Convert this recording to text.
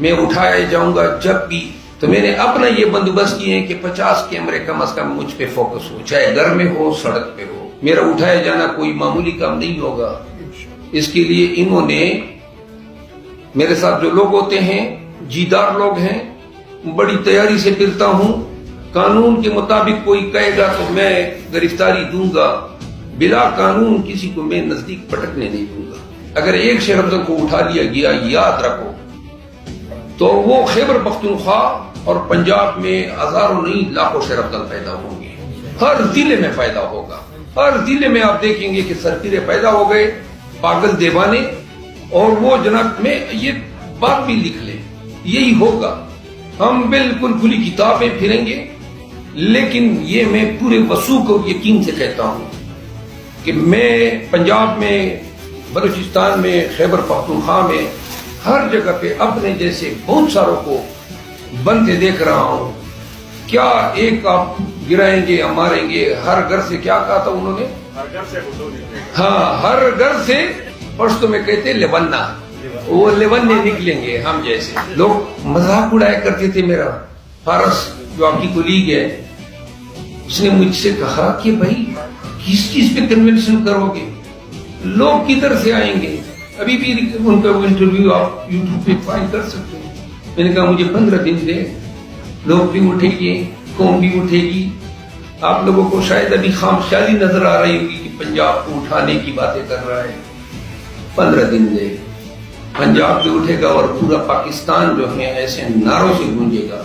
میں اٹھایا جاؤں گا جب بھی، تو میں نے اپنا یہ بندوبست کیے ہیں کہ 50 کیمرے کم از کم مجھ پہ فوکس ہو، چاہے گھر میں ہو سڑک پہ ہو۔ میرا اٹھایا جانا کوئی معمولی کام نہیں ہوگا۔ اس کے لیے انہوں نے میرے ساتھ جو لوگ ہوتے ہیں جیدار لوگ ہیں، بڑی تیاری سے پھرتا ہوں۔ قانون کے مطابق کوئی کہے گا تو میں گرفتاری دوں گا، بلا قانون کسی کو میں نزدیک پٹکنے نہیں دوں گا۔ اگر ایک شہر افضل کو اٹھا لیا گیا، یاد رکھو، تو وہ خیبر پختونخوا اور پنجاب میں ہزاروں نہیں لاکھوں شہر افضل پیدا ہوں گے، ہر ضلع میں پیدا ہوگا۔ ہر ضلع میں آپ دیکھیں گے کہ سرکیرے پیدا ہو گئے، پاگل دیوانے، اور وہ جناب میں یہ بات بھی لکھ لیں، یہی ہوگا۔ ہم بالکل کھلی کتابیں پھریں گے، لیکن یہ میں پورے وثوق اور یقین سے کہتا ہوں کہ میں پنجاب میں، بلوچستان میں، خیبر پختونخوا میں، ہر جگہ پہ اپنے جیسے بہت ساروں کو بنتے دیکھ رہا ہوں۔ کیا ایک آپ گرائیں گے یا ماریں گے؟ ہر گھر سے کیا کہا تھا انہوں نے؟ ہاں، ہر گھر سے پشتو میں کہتے لیونا، وہ لیونے نکلیں گے ہم جیسے۔ لوگ مذاق اڑایا کرتے تھے میرا۔ فارس جو آپ کی کولیگ ہے، اس نے مجھ سے کہا کہ بھائی کس چیز پہ کنونشن کرو گے، لوگ کدھر سے آئیں گے؟ ابھی بھی ان کا وہ انٹرویو آپ یوٹیوب پہ فائنڈ کر سکتے ہیں۔ میں نے کہا مجھے 15 دن دے، لوگ بھی اٹھیں گے، قوم بھی اٹھے گی۔ آپ لوگوں کو شاید ابھی خامخیالی نظر آ رہی ہوگی کہ پنجاب کو اٹھانے کی باتیں کر رہا ہے۔ 15 دن دے، پنجاب بھی اٹھے گا اور پورا پاکستان جو ہے ایسے نعروں سے گونجے گا۔